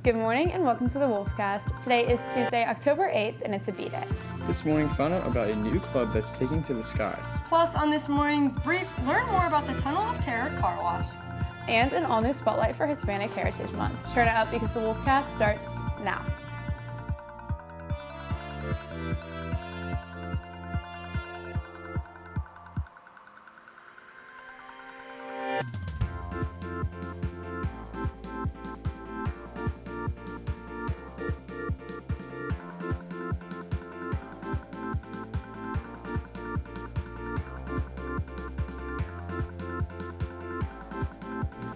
Good morning and welcome to the Wolfcast. Today is Tuesday, October 8th, and it's a B-Day. This morning, found out about a new club that's taking to the skies. Plus, on this morning's brief, learn more about the Tunnel of Terror car wash. And an all-new spotlight for Hispanic Heritage Month. Turn it up because the Wolfcast starts now.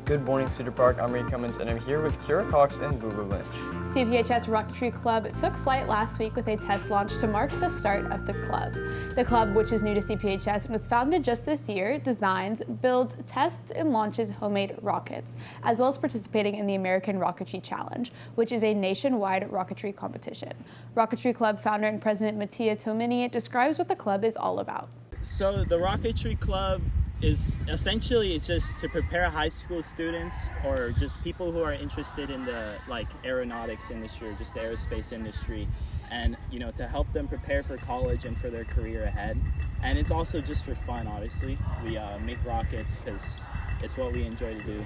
Good morning, Cedar Park. I'm Reed Cummins, and I'm here with Kira Cox and Boo Boo Lynch. CPHS Rocketry Club took flight last week with a test launch to mark the start of the club. The club, which is new to CPHS and was founded just this year, designs, builds, tests, and launches homemade rockets, as well as participating in the American Rocketry Challenge, which is a nationwide rocketry competition. Rocketry Club founder and president Mattia Tomini describes what the club is all about. So the Rocketry Club is essentially just to prepare high school students or just people who are interested in the aeronautics industry or just the aerospace industry, and to help them prepare for college and for their career ahead. And it's also just for fun. Obviously, we make rockets because it's what we enjoy to do.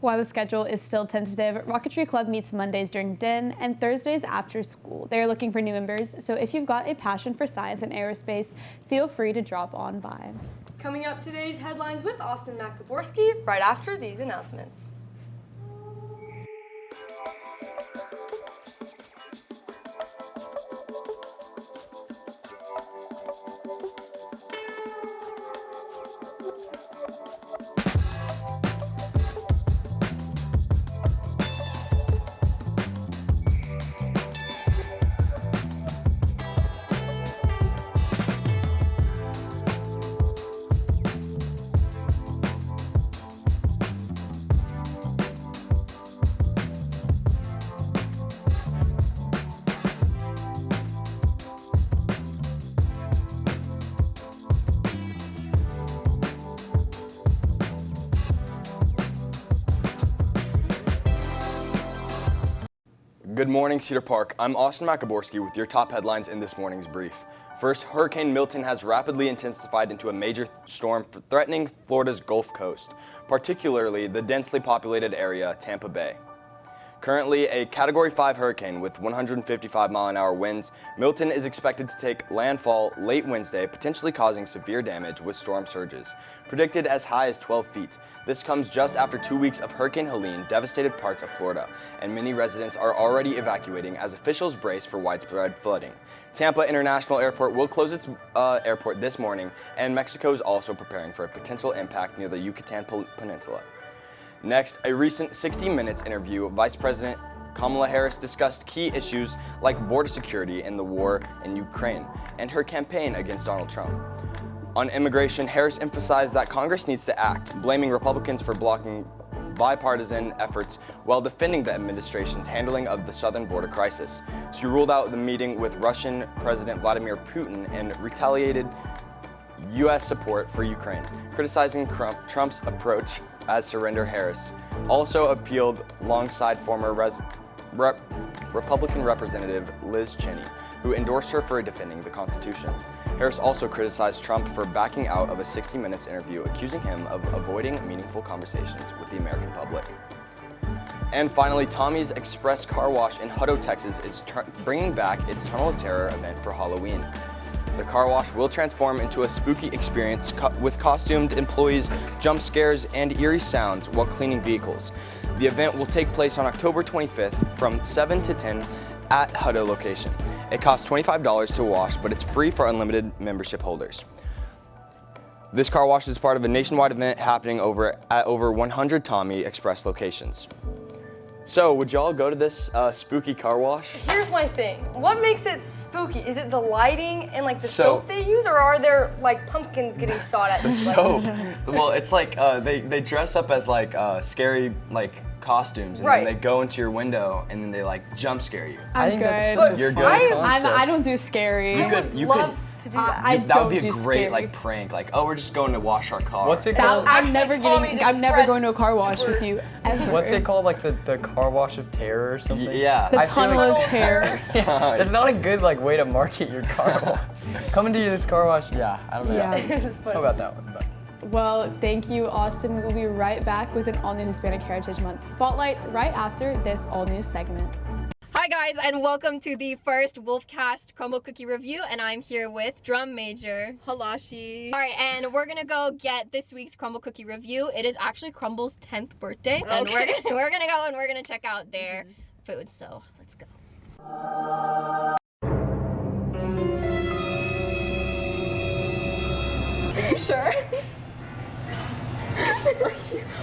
While the schedule is still tentative, Rocketry Club meets Mondays during DIN and Thursdays after school. They are looking for new members, so if you've got a passion for science and aerospace, feel free to drop on by. Coming up, today's headlines with Austin Makaborski right after these announcements. Good morning, Cedar Park. I'm Austin Makaborski with your top headlines in this morning's brief. First, Hurricane Milton has rapidly intensified into a major storm threatening Florida's Gulf Coast, particularly the densely populated area, Tampa Bay. Currently a Category 5 hurricane with 155-mile-an-hour winds, Milton is expected to take landfall late Wednesday, potentially causing severe damage with storm surges, predicted as high as 12 feet. This comes just after 2 weeks of Hurricane Helene devastated parts of Florida, and many residents are already evacuating as officials brace for widespread flooding. Tampa International Airport will close its airport this morning, and Mexico is also preparing for a potential impact near the Yucatan Peninsula. Next, a recent 60 Minutes interview, Vice President Kamala Harris discussed key issues like border security and the war in Ukraine, and her campaign against Donald Trump. On immigration, Harris emphasized that Congress needs to act, blaming Republicans for blocking bipartisan efforts while defending the administration's handling of the southern border crisis. She ruled out the meeting with Russian President Vladimir Putin and retaliated U.S. support for Ukraine, criticizing Trump's approach as surrender. Harris also appealed alongside former Republican Representative Liz Cheney, who endorsed her for defending the Constitution. Harris also criticized Trump for backing out of a 60 Minutes interview, accusing him of avoiding meaningful conversations with the American public. And finally, Tommy's Express Car Wash in Hutto, Texas is bringing back its Tunnel of Terror event for Halloween. The car wash will transform into a spooky experience with costumed employees, jump scares, and eerie sounds while cleaning vehicles. The event will take place on October 25th from 7 to 10 at Hutto location. It costs $25 to wash, but it's free for unlimited membership holders. This car wash is part of a nationwide event happening at over 100 Tommy Express locations. So, would y'all go to this spooky car wash? Here's my thing. What makes it spooky? Is it the lighting and the soap they use, or are there pumpkins getting shot at? The soap. Well, it's they dress up as scary costumes, and then they go into your window and then they jump scare you. I'm I think good. that's You're good. concept. I don't do scary. I would love to do that. I That would be a don't do great scary. like prank. Like, oh, we're just going to wash our car. What's it called? I'm never Tommy's I'm never Express going to a car wash super- with you ever. What's it called? Like the car wash of terror or something? Yeah. The I feel tunnel like- of terror. It's not a good like way to market your car wash. Come into this car wash. Yeah, I don't know. Yeah. How about that one? But Well, thank you, Austin. We'll be right back with an all-new Hispanic Heritage Month spotlight right after this all-new segment. Hi guys, and welcome to the first Wolfcast crumble cookie review, and I'm here with drum major Halashi. All right, and we're gonna go get this week's crumble cookie review. It is actually Crumble's 10th birthday, and we're gonna go and we're gonna check out their food. So let's go. Are you sure?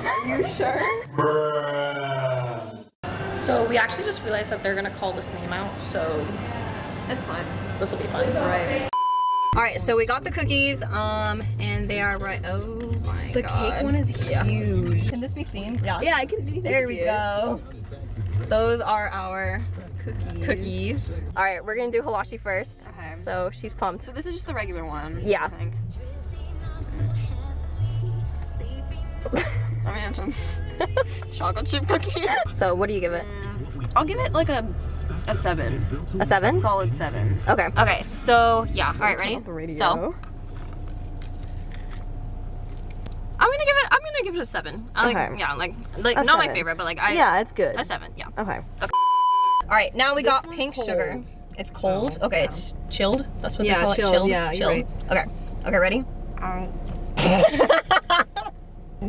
Are you sure? So we actually just realized that they're gonna call this name out, so it's fine. This will be fine. It's alright. All right, so we got the cookies, and they are right. Oh my god. The cake one is huge. Can this be seen? Yeah. Yeah, I can. There we go. Those are our cookies. All right, we're gonna do Halashi first. Okay. So she's pumped. So this is just the regular one. Yeah. I think. Let me have some chocolate chip cookie. So what do you give it? I'll give it like a 7. A 7? Solid 7. Okay. Okay. So yeah. All right. Ready? So I'm gonna give it a 7. I like. Okay. Yeah. Like A not 7. my favorite, but like I. Yeah, it's good. A 7. Yeah. Okay. All right. Now we got one's pink cold. sugar. It's cold. Oh, okay. yeah. It's chilled. That's what Yeah, they call chilled. it. Chilled. Yeah, you're chilled. right. Okay. Okay. Ready?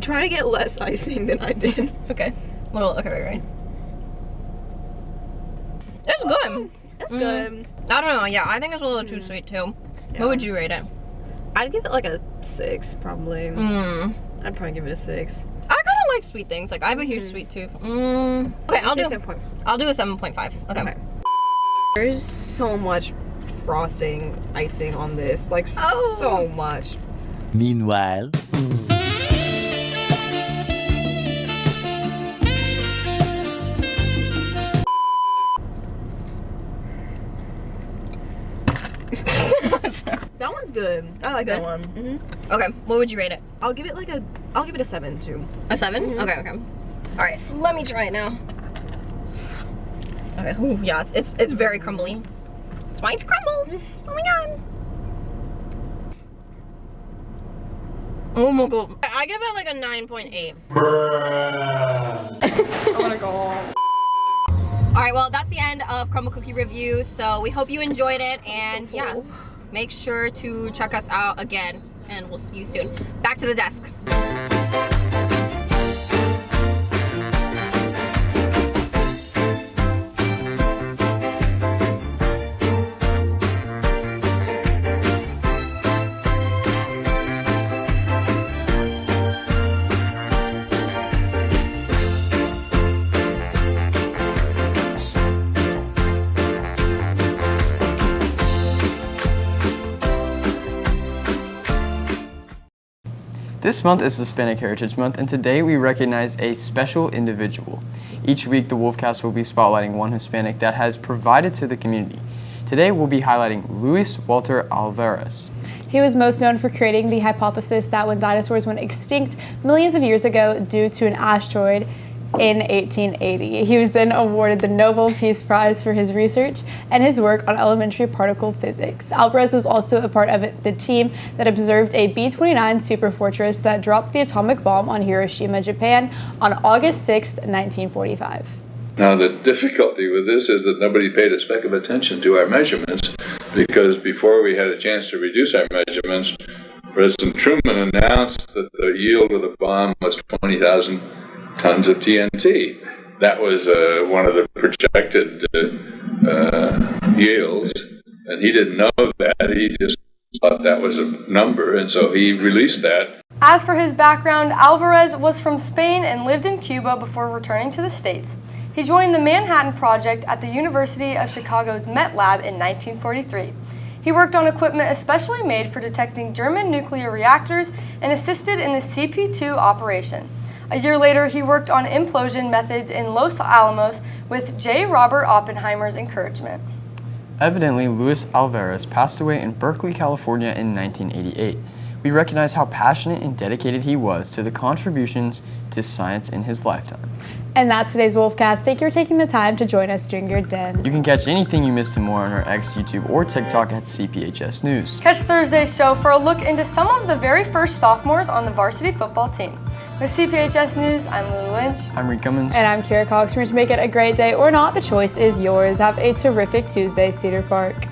Try to get less icing than I did. Okay. Okay. Right. It's good. It's good. I don't know. Yeah, I think it's a little too sweet too. What would you rate it? I'd give it like a 6, probably. Mm. I'd probably give it a 6. I kind of like sweet things. Like I have a huge sweet tooth. Okay, I'll do 7.5. Okay. There's so much frosting, icing on this. Like, Oh. so much. Meanwhile. That one's good. I like that one. Okay. What would you rate it? I'll give it a 7 too. A 7? Okay. Okay. All right. Let me try it now. Okay. Ooh, yeah. It's very crumbly. It's mine's crumble. Oh my god. Oh my god. I give it like a 9.8. I wanna go home. All right, well, that's the end of Crumble Cookie Review. So we hope you enjoyed it, and yeah, make sure to check us out again, and we'll see you soon. Back to the desk. this month is Hispanic Heritage Month, and today we recognize a special individual. Each week, the Wolfcast will be spotlighting one Hispanic that has provided to the community. Today, we'll be highlighting Luis Walter Alvarez. He was most known for creating the hypothesis that when dinosaurs went extinct millions of years ago due to an asteroid in 1880. He was then awarded the Nobel Peace Prize for his research and his work on elementary particle physics. Alvarez was also a part of the team that observed a B-29 superfortress that dropped the atomic bomb on Hiroshima, Japan on August 6, 1945. Now, the difficulty with this is that nobody paid a speck of attention to our measurements, because before we had a chance to reduce our measurements, President Truman announced that the yield of the bomb was 20,000 tons of TNT. That was one of the projected yields, and he didn't know that. He just thought that was a number, and so he released that. As for his background, Alvarez was from Spain and lived in Cuba before returning to the States. He joined the Manhattan Project at the University of Chicago's Met Lab in 1943. He worked on equipment especially made for detecting German nuclear reactors and assisted in the CP2 operation. A year later, he worked on implosion methods in Los Alamos with J. Robert Oppenheimer's encouragement. Evidently, Luis Alvarez passed away in Berkeley, California in 1988. We recognize how passionate and dedicated he was to the contributions to science in his lifetime. And that's today's Wolfcast. Thank you for taking the time to join us during your den. You can catch anything you missed and more on our X, YouTube, or TikTok at CPHS News. Catch Thursday's show for a look into some of the very first sophomores on the varsity football team. With CPHS News, I'm Lily Lynch. I'm Reed Cummins. And I'm Kira Cox. We're to make it a great day or not, the choice is yours. Have a terrific Tuesday, Cedar Park.